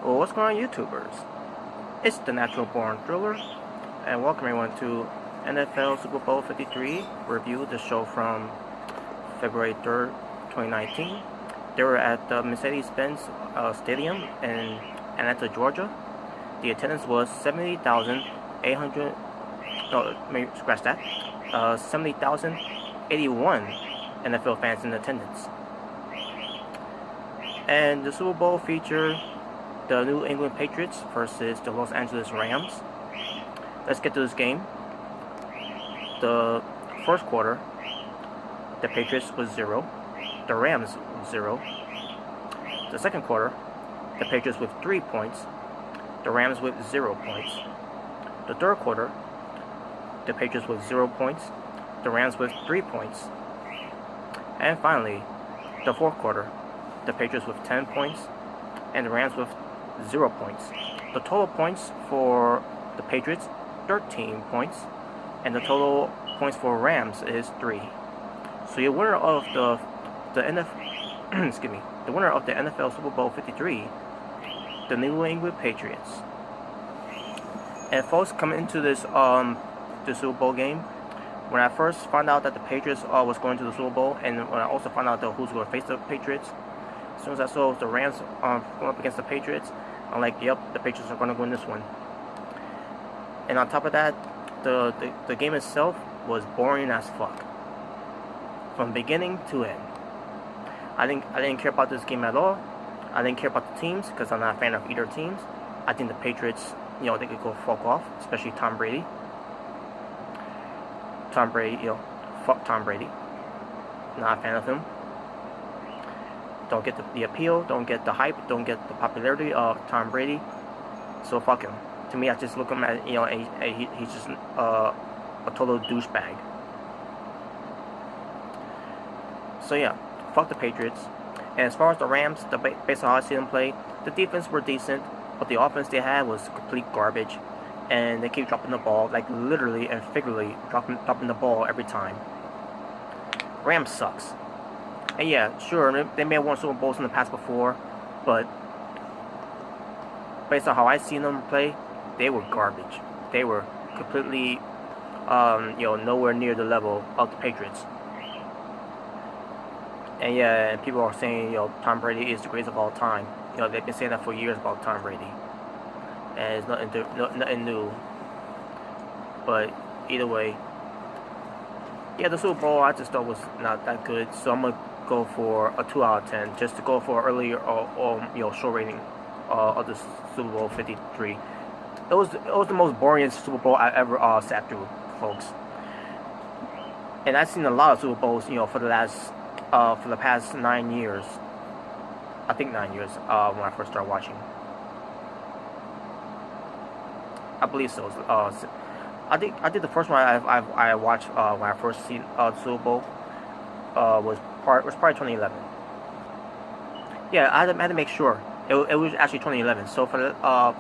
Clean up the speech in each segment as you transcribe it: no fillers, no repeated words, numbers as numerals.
Well, what's going on, YouTubers? It's the Natural Born Thriller, and welcome everyone to NFL Super Bowl 53 review, the show from February 3rd, 2019. They were at the Mercedes-Benz Stadium in Atlanta, Georgia. The attendance was 70,800. No, maybe scratch that. 70,081 NFL fans in attendance. And the Super Bowl featured the New England Patriots versus the Los Angeles Rams. Let's get to this game. The first quarter, the Patriots was 0. The Rams 0. The second quarter, the Patriots with 3 points. The Rams with 0 points. The third quarter, the Patriots with 0 points. The Rams with 3 points. And finally, the fourth quarter, the Patriots with 10 points and the Rams with 0 points. The total points for the Patriots, 13 points, and the total points for Rams is 3. So your winner of the NFL, excuse me, the winner of the NFL Super Bowl 53, the New England Patriots. And folks, coming into this the Super Bowl game, when I first found out that the Patriots was going to the Super Bowl, and when I also found out that who's going to face the Patriots, as soon as I saw the Rams going up against the Patriots, I'm like, yep, the Patriots are going to win this one. And on top of that, the game itself was boring as fuck, from beginning to end. I didn't care about this game at all. I didn't care about the teams because I'm not a fan of either teams. I think the Patriots, they could go fuck off, especially Tom Brady. Fuck Tom Brady. Not a fan of him. Don't get the appeal, don't get the hype, don't get the popularity of Tom Brady. So fuck him. To me, I just look at him as, he's just a total douchebag. So yeah, fuck the Patriots. And as far as the Rams, based on how I see them play, the defense were decent, but the offense they had was complete garbage. And they keep dropping the ball, like literally and figuratively dropping the ball every time. Rams sucks. And yeah, sure, they may have won Super Bowls in the past before, but based on how I seen them play, they were garbage. They were completely, nowhere near the level of the Patriots. And yeah, and people are saying, Tom Brady is the greatest of all time. They've been saying that for years about Tom Brady, and it's nothing new. But either way, yeah, the Super Bowl I just thought was not that good, so I'm gonna go for a 2 out of 10, just to go for earlier show rating of the Super Bowl 53. It was the most boring Super Bowl I ever sat through, folks. And I've seen a lot of Super Bowls, for the past 9 years. I think 9 years when I first started watching. I believe so. I think the first one I watched when I first seen the Super Bowl was probably 2011. Yeah, I had to make sure it was actually 2011. So for the I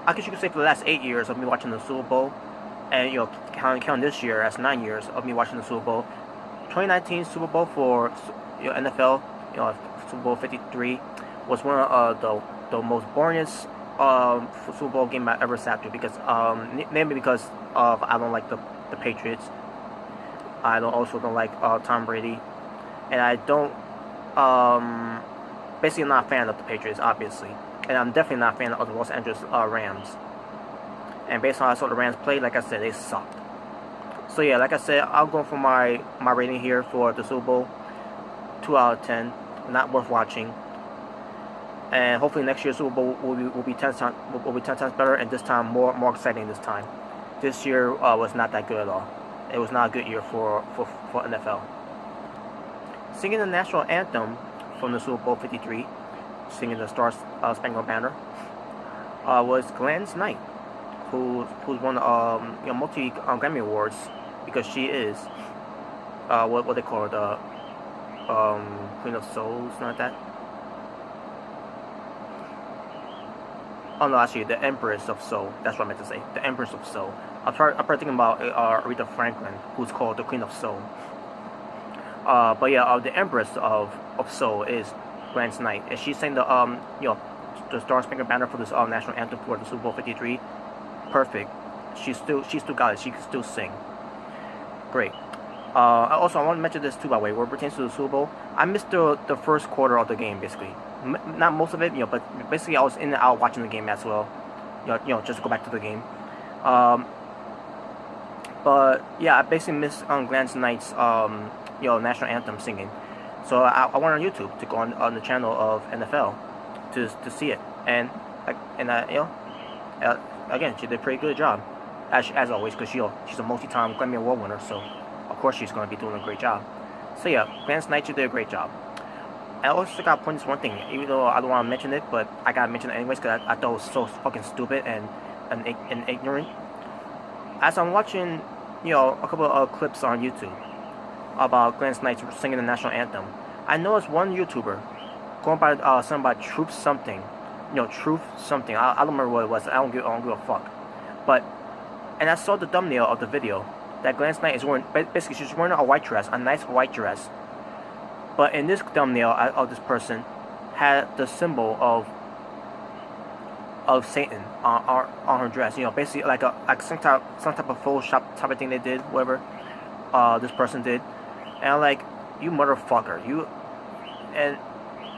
guess you could say for the last 8 years of me watching the Super Bowl, and count this year as 9 years of me watching the Super Bowl, 2019 Super Bowl for NFL, Super Bowl 53 was one of the most boringest Super Bowl game I ever sat through, because mainly because of I don't like the Patriots. I also don't like Tom Brady, and I don't basically I'm not a fan of the Patriots, obviously, and I'm definitely not a fan of the Los Angeles Rams. And based on how I saw the Rams play, like I said, they sucked. So yeah, like I said, I'll go for my rating here for the Super Bowl, 2 out of 10. Not worth watching. And hopefully next year's Super Bowl will be 10 times better, and this time more exciting. This time, this year was not that good at all. It was not a good year for NFL. Singing the national anthem from the Super Bowl 53, singing the Star Spangled Banner, was Gladys Knight, who's won multi Grammy Awards, because she is what they call her, the Queen of Soul, something like that. Oh no, actually, the Empress of Soul. That's what I meant to say. The Empress of Soul. I'm probably thinking about Aretha Franklin, who's called the Queen of Soul. But yeah, the Empress of Soul is Gladys Knight, and she sang the the Star Spangled Banner for this national anthem for the Super Bowl 53. Perfect. She still got it. She can still sing. Great. Also, I want to mention this too, by the way, where it pertains to the Super Bowl. I missed the first quarter of the game, basically. Not most of it, but basically I was in and out watching the game as well. Just to go back to the game. But yeah, I basically missed Glenn Knight's national anthem singing. So I went on YouTube to go on the channel of NFL to see it, and again, she did a pretty good job, as always, because she's a multi-time Grammy Award winner, so of course she's going to be doing a great job. So yeah, Glenn Knight, you did a great job. I also got to point this one thing, even though I don't want to mention it, but I gotta mention it anyways because I thought it was so fucking stupid and ignorant. As I'm watching, a couple of clips on YouTube about Glenn Knight singing the national anthem, I noticed one YouTuber going by something by Truth something, Truth something. I don't remember what it was. I don't give a fuck. But and I saw the thumbnail of the video that Glenn Knight is wearing. Basically, she's wearing a white dress, a nice white dress. But in this thumbnail of this person had the symbol of Satan on her dress. Basically like some type of Photoshop type of thing they did, whatever this person did. And I'm like, you motherfucker, and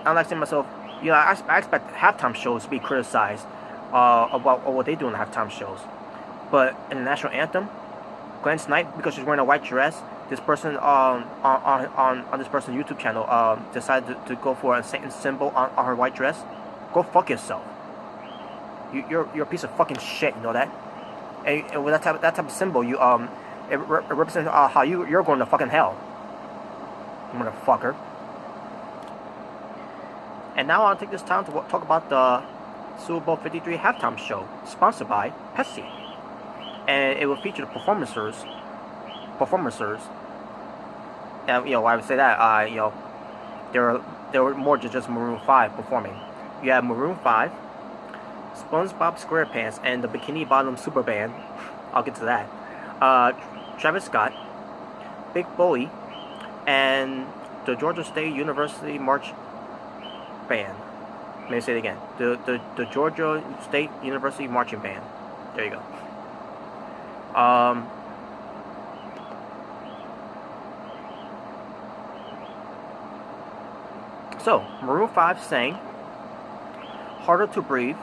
I'm like saying to myself, I expect halftime shows to be criticized about what they do in halftime shows, but in the national anthem, Glenn Knight, because she's wearing a white dress, this person on this person's YouTube channel decided to go for a Satan symbol on her white dress. Go fuck yourself. You're a piece of fucking shit. You know that. And with that type of symbol, it represents how you're going to fucking hell, motherfucker. And now I'll take this time to talk about the Super Bowl 53 halftime show, sponsored by Pepsi, and it will feature the performers. And why I would say that, there were more than just Maroon 5 performing. You have Maroon 5, SpongeBob SquarePants, and the Bikini Bottom Super Band. I'll get to that. Travis Scott, Big Bowie, and the Georgia State University March Band. Let me say it again. The Georgia State University Marching Band. There you go. So Maroon 5 sang "Harder to Breathe,"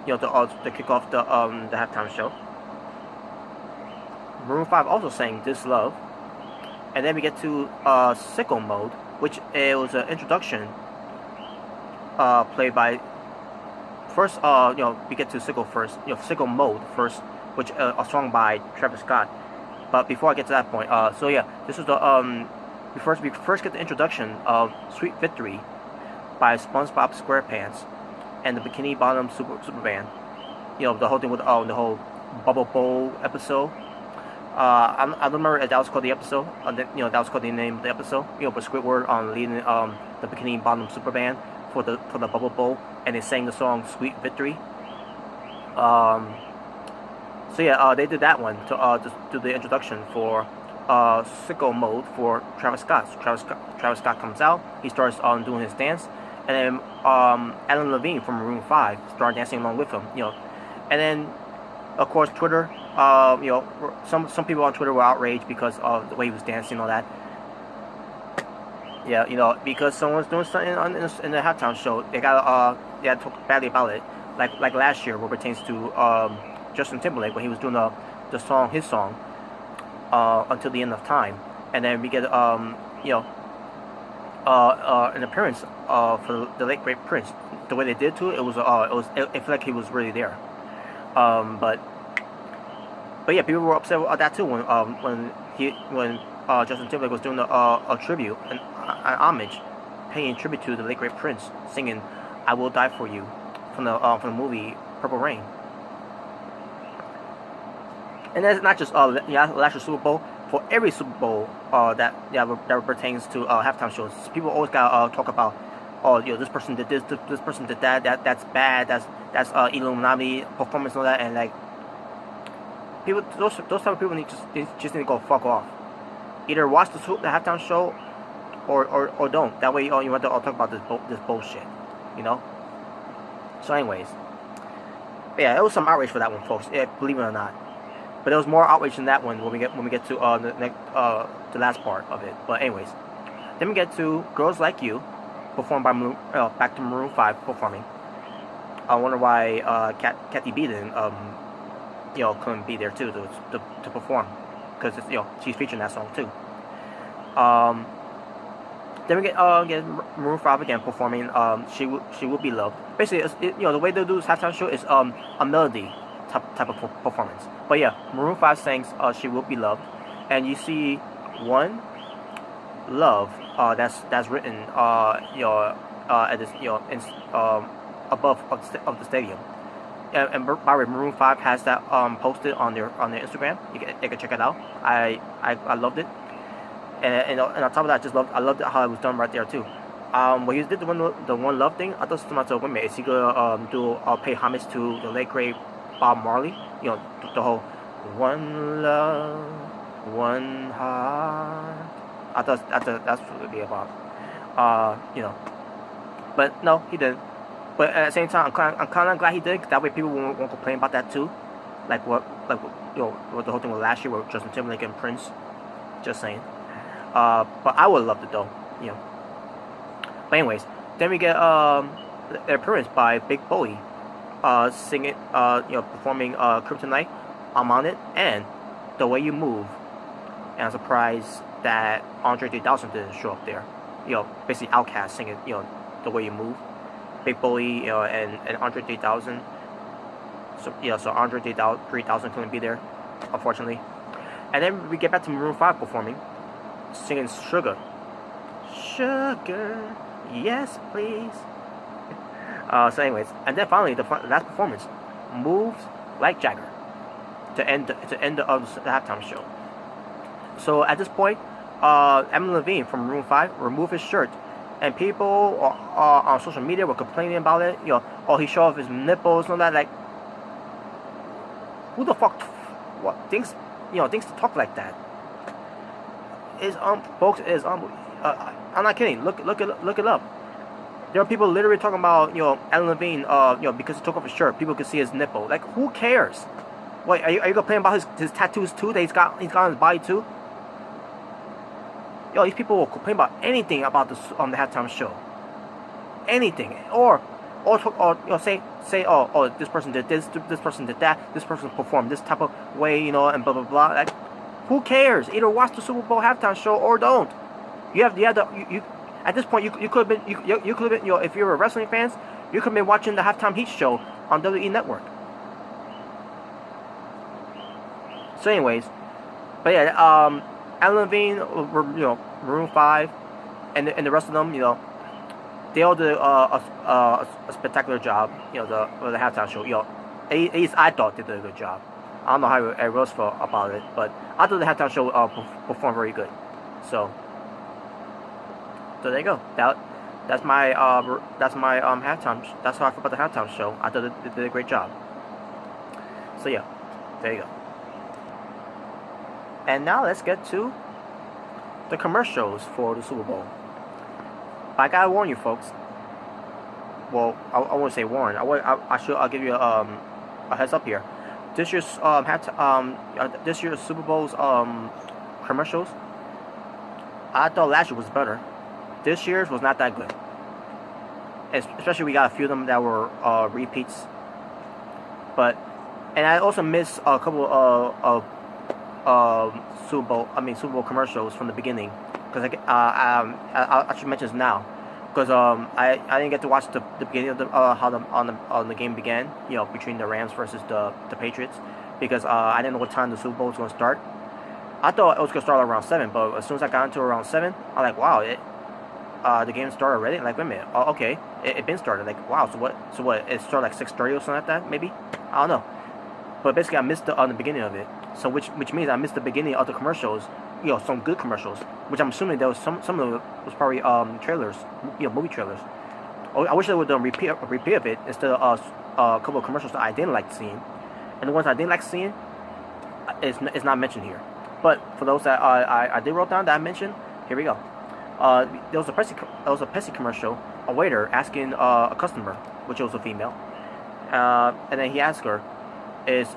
to kick off the halftime show. Maroon 5 also sang "This Love," and then we get to "Sicko Mode," which it was an introduction played by first. We get to "Sicko Mode" first, which a song by Travis Scott. But before I get to that point, so yeah, this is the we first get the introduction of "Sweet Victory" by SpongeBob SquarePants and the Bikini Bottom Super Band. The whole thing with the whole Bubble Bowl episode. I don't remember if that was called the episode. That was called the name of the episode. But Squidward leading the Bikini Bottom Super Band for the Bubble Bowl, and they sang the song "Sweet Victory." So yeah, they did that one to do the introduction for "Sicko Mode" for Travis Scott. So Travis Scott comes out. He starts doing his dance, and then Adam Levine from Maroon 5 started dancing along with him. And then of course Twitter. Some people on Twitter were outraged because of the way he was dancing and all that. Yeah, because someone's doing something in the halftime show, they had to talk badly about it. Like last year, what pertains to Justin Timberlake when he was doing his song, Until the End of Time, and then we get an appearance for the late great Prince. The way they did to it, it felt like he was really there. But yeah, people were upset about that too when Justin Timberlake was doing a tribute, an homage, paying tribute to the late great Prince, singing "I Will Die for You" from the movie Purple Rain. And that's not just last year's Super Bowl. For every Super Bowl that pertains to halftime shows, people always gotta talk about, this person did this person did that. That's bad. That's Illuminati performance and all that. And people, those type of people just need to go fuck off. Either watch the halftime show, or don't. That way, you want to talk about this bullshit. So, anyways, yeah, it was some outrage for that one, folks. Yeah, believe it or not. But there was more outrage than that one when we get to the last part of it. But anyways, then we get to Girls Like You, performed by back to Maroon 5 performing. I wonder why Kathy B didn't couldn't be there too to perform, because she's featuring that song too. Then we get Maroon 5 again performing She Will Be Loved. Basically, the way they do this halftime show is a melody type of performance. But yeah, Maroon 5 sings She Will Be Loved, and you see one love that's written at this above of the stadium. And by the way, Maroon 5 has that posted on their Instagram. You can check it out. I loved it. And on top of that, I loved it how it was done right there too. When he did the one love thing, I thought to myself, wait a minute, is he gonna pay homage to the late great Bob Marley? The whole one love, one heart. I thought that's what it'd be about. But no, he didn't. But at the same time, I'm kind of glad he did. 'Cause that way, people won't complain about that too. Like what the whole thing was last year with Justin Timberlake and Prince. Just saying. But I would have loved it though. But anyways, then we get an appearance by Big Bully, singing, performing Kryptonite, I'm On It, and The Way You Move. And I'm surprised that Andre 3000 didn't show up there. Basically Outkast singing, The Way You Move. Big Bully, and Andre 3000. So Andre 3000 couldn't be there, unfortunately. And then we get back to Maroon 5 performing, singing Sugar. Sugar, yes please. So anyways, and then finally the last performance, Moves Like Jagger, to end the halftime show. So at this point, Emily Levine from Maroon 5 removed his shirt, and people on social media were complaining about it. He showed off his nipples and all that. Like, who the fuck thinks to talk like that? Folks, I'm not kidding. Look it up. There are people literally talking about Ellen Levine because he took off his shirt, people could see his nipple. Like, who cares? Wait, are you complaining about his tattoos too that he's got on his body too? These people will complain about anything about this on the halftime show. Anything, or say this person did this person did that, this person performed this type of way, and blah blah blah. Like, who cares? Either watch the Super Bowl halftime show or don't. You at this point you could have been if you're a wrestling fans, you could have been watching the halftime heat show on WWE Network. So anyways, but yeah, Ellen Levine, Maroon 5, and the rest of them, they all did a spectacular job. The halftime show. At least I thought they did a good job. I don't know how everyone else felt about it, but I thought the halftime show performed very good. So there you go. That's my halftime. That's how I feel about the halftime show. I thought they did a great job. So yeah, there you go. And now let's get to the commercials for the Super Bowl. But I gotta warn you, folks. Well, I won't say warn. I'll give you a heads up here. This year's Super Bowl's commercials, I thought last year was better. This year's was not that good. Especially we got a few of them that were repeats. And I also missed a couple of Super Bowl commercials from the beginning, because I should mention this now, because I didn't get to watch the beginning of how the game began, between the Rams versus the Patriots, because I didn't know what time the Super Bowl was going to start. I thought it was going to start around 7, but as soon as I got into around 7, I'm like, wow, the game started already. Like, wait a minute, okay, it been started. Like, wow, so what? It started like 6:30 or something like that, maybe. I don't know. But basically, I missed the beginning of it. So which means I missed the beginning of the commercials. Some good commercials, which I'm assuming there was some of them was probably trailers, movie trailers. I wish they would have done a repeat of it instead of a couple of commercials that I didn't like seeing, and the ones I didn't like seeing is not mentioned here. But for those that I did wrote down that I mentioned, here we go. There was a Pepsi commercial. A waiter asking a customer, which was a female, And then he asks her, "Is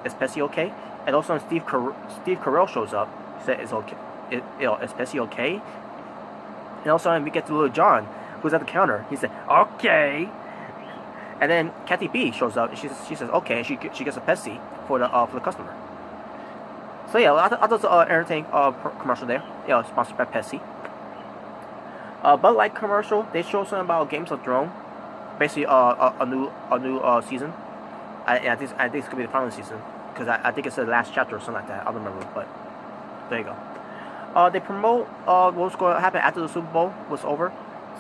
is Pessy okay?" And also Steve Carell shows up. He said, "Is okay? Is Pessy okay?" And also we get to little John, who's at the counter. He said, "Okay." And then Kathy B shows up. And she says, "Okay," and she gets a Pepsi for the customer. So yeah, I thought it was an entertaining commercial there. Sponsored by Pepsi. Bud Light commercial. They show something about Games of Thrones. Basically, a new season. I think it's gonna be the final season because I think it's the last chapter or something like that. I don't remember, but there you go. They promote what's going to happen after the Super Bowl was over.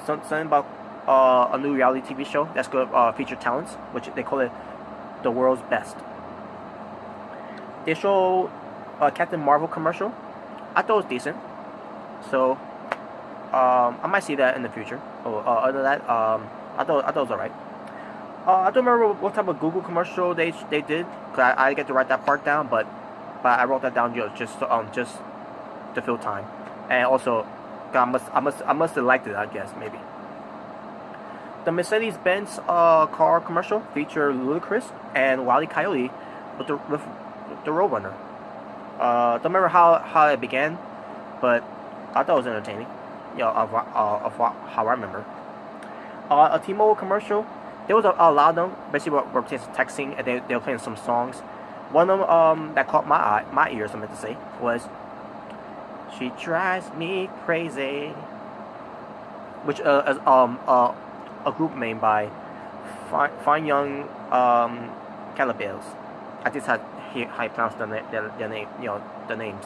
Something about a new reality TV show that's going to feature talents, which they call it the world's best. They show a Captain Marvel commercial. I thought it was decent, so I might see that in the future. Other than that, I thought it was alright. I don't remember what type of Google commercial they did, cause I get to write that part down, but I wrote that down just to fill time, and also I must have liked it, I guess, maybe. The Mercedes-Benz car commercial featured Ludacris and Wile E. Coyote with the Roadrunner. Don't remember how it began, but I thought it was entertaining. Of how I remember. A T-Mobile commercial. There was a lot of them. Basically, were texting and they were playing some songs. One of them that caught my ears, I meant to say, was "She Drives Me Crazy," which is a group named by Fine Young Cannibals. I just had how you pronounce their name, the names.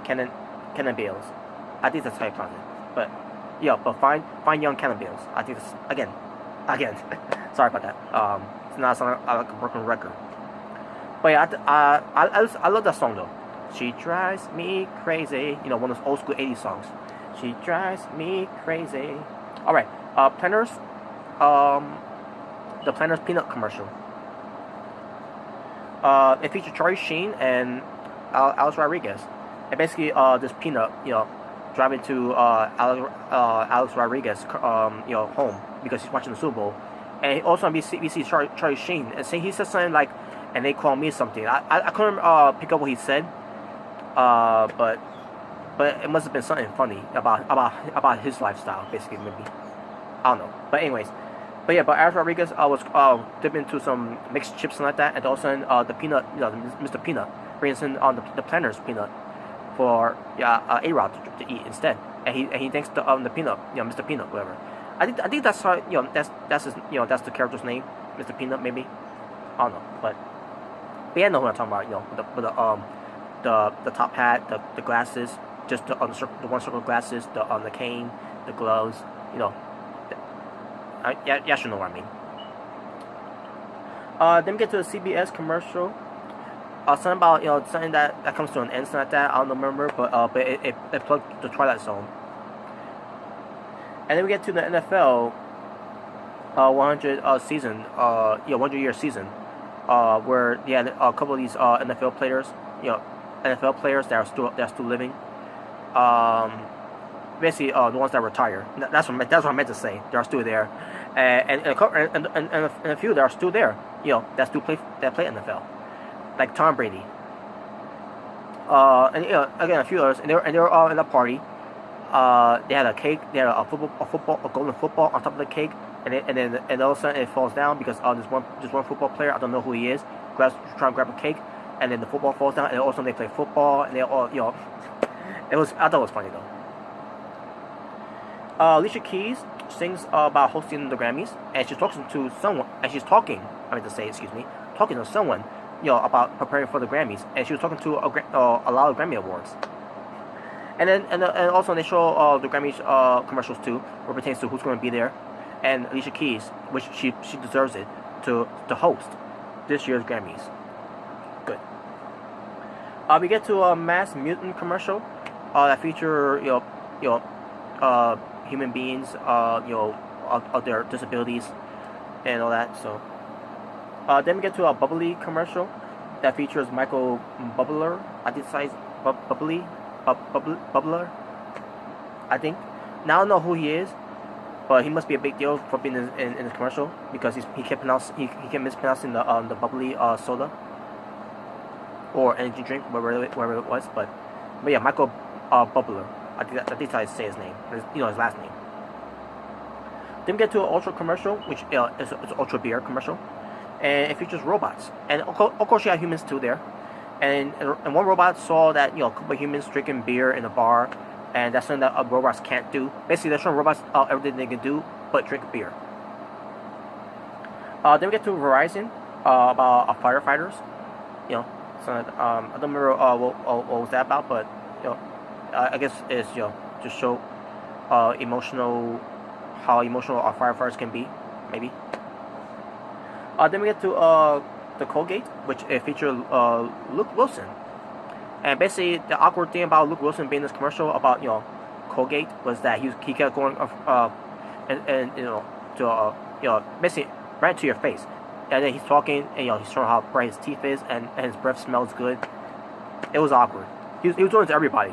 Cannibals. I think that's how you pronounce it. But but fine young cannibals. I think it's again. Sorry about that. It's not something like a broken record. But yeah, I love that song though. She drives me crazy. One of those old school '80s songs. She drives me crazy. All right. Planners. The Planners peanut commercial. It featured Charlie Sheen and Alex Rodriguez. And basically, this peanut, driving to Alex Rodriguez, home because he's watching the Super Bowl, and also we see Charlie Sheen, and he said something like, "And they call me something." I couldn't pick up what he said, but it must have been something funny about his lifestyle, basically, maybe. I don't know, but anyways. But Alex Rodriguez was dipping into some mixed chips and like that, and also the peanut, Mr. Peanut brings in the Planners peanut for A-Rod to eat instead, and he thanks the peanut, Mr. Peanut, whatever. I think that's how that's his, that's the character's name, Mr. Peanut, maybe. I don't know, but yeah, I know what I'm talking about. With the top hat, the glasses, just the one circle glasses, the cane, the gloves, Yeah, should know what I mean. Then we get to the CBS commercial. Something about something that comes to an end, something like that. I don't remember, but it plugged the Twilight Zone. And then we get to the NFL 100 season, 100-year season, where they had a couple of these NFL players, NFL players that are still living. Basically, the ones that retire. That's what I meant to say. They are still there, and a few that are still there. That play NFL, like Tom Brady. And again, a few others, and they were all in a party. They had a cake. They had a golden football on top of the cake, and all of a sudden it falls down because this one football player, I don't know who he is, trying to grab a cake, and then the football falls down, and also they play football, and they all I thought it was funny though. Alicia Keys sings about hosting the Grammys, and she's talking to someone, talking to someone, about preparing for the Grammys, and she was talking to a lot of Grammy awards. And also they show the Grammy commercials too, where it pertains to who's going to be there, and Alicia Keys, which she deserves it to host this year's Grammys. Good. We get to a Mass Mutant commercial that feature human beings, of their disabilities and all that. So then we get to a Bubbly commercial that features Michael Bubbler. I think size Bubbler. I think. Now I don't know who he is, but he must be a big deal for being in this commercial because he kept mispronouncing the bubbly soda or energy drink, whatever it was. But yeah, Michael Bubbler. I think that's how I say his name. His last name. Then we get to an Ultra commercial, which is an Ultra beer commercial, and it features robots, and of course you have humans too there. And one robot saw that a couple of humans drinking beer in a bar, and that's something that robots can't do. Basically, they're showing robots everything they can do but drink beer. Then we get to Verizon about firefighters. So I don't remember what was that about, but I guess it's to show how emotional our firefighters can be, maybe. Then we get to the Colgate, which featured Luke Wilson. And basically, the awkward thing about Luke Wilson being in this commercial about Colgate was that he kept going basically right to your face, and then he's talking and he's showing how bright his teeth is and his breath smells good. It was awkward. He was doing it to everybody,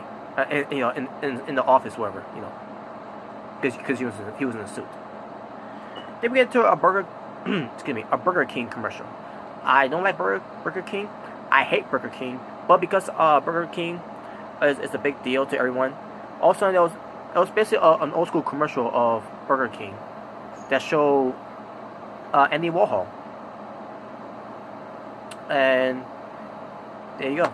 in the office, wherever, because he was in a suit. Then we get to a Burger King commercial. I don't like Burger King. I hate Burger King, but because Burger King is a big deal to everyone. Also, it was basically an old school commercial of Burger King that showed Andy Warhol, and there you go.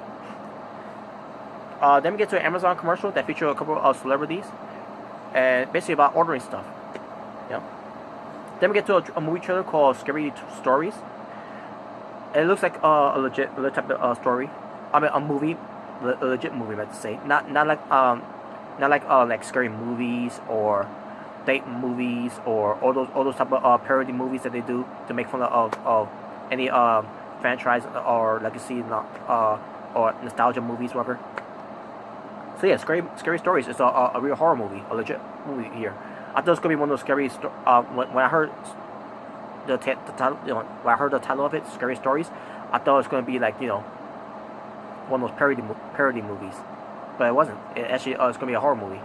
Then we get to an Amazon commercial that featured a couple of celebrities, and basically about ordering stuff. Yeah. Then we get to a movie trailer called Scary Stories. It looks like a legit type of story. I mean, a legit movie, I meant to say. Not like scary movies or date movies or all those type of parody movies that they do to make fun of any franchise or legacy, or nostalgia movies, whatever. So yeah, Scary Stories is a real horror movie, a legit movie here. I thought it was gonna be one of those scary when I heard the title, when I heard the title of it, Scary Stories, I thought it was gonna be like one of those parody movies, but it wasn't. It actually it's gonna be a horror movie.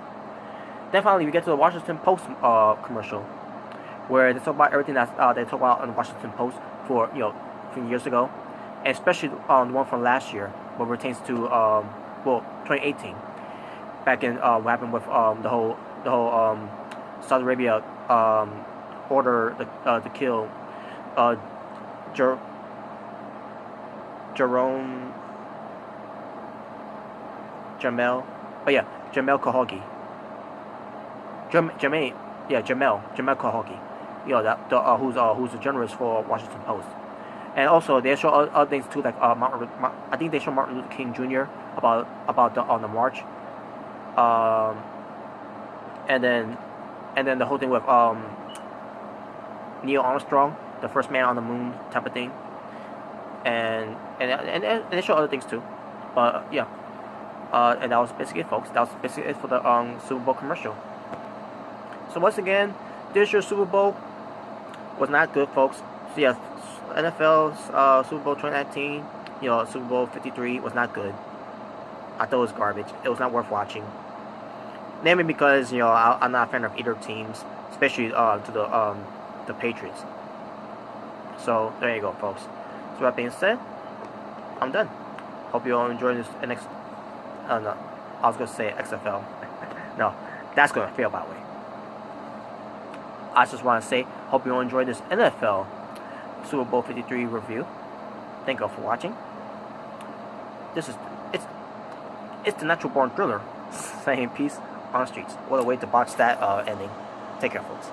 Then finally we get to the Washington Post commercial, where they talk about everything that they talk about on the Washington Post for from years ago, and especially the one from last year, what pertains to 2018, back in what happened with the whole Saudi Arabia order to kill Jamel Khashoggi. Jamel Khashoggi. Who's a journalist for Washington Post. And also they show other things too, like I think they show Martin Luther King Jr. about the march. And then the whole thing with Neil Armstrong, the first man on the moon type of thing. And they show other things too. But yeah. And that was basically it, folks. That was basically it for the Super Bowl commercial. So once again, this year's Super Bowl was not good, folks. So yeah, NFL's Super Bowl 2019, Super Bowl 53 was not good. I thought it was garbage. It was not worth watching. Namely because I'm not a fan of either teams, especially to the Patriots. So there you go, folks. So that being said, I'm done. Hope you all enjoy this next. No, I was gonna say XFL. No, that's gonna fail by the way. I just want to say, hope you all enjoyed this NFL Super Bowl 53 review. Thank you all for watching. It's the natural born thriller. Saying peace on the streets. What a way to botch that ending. Take care, folks.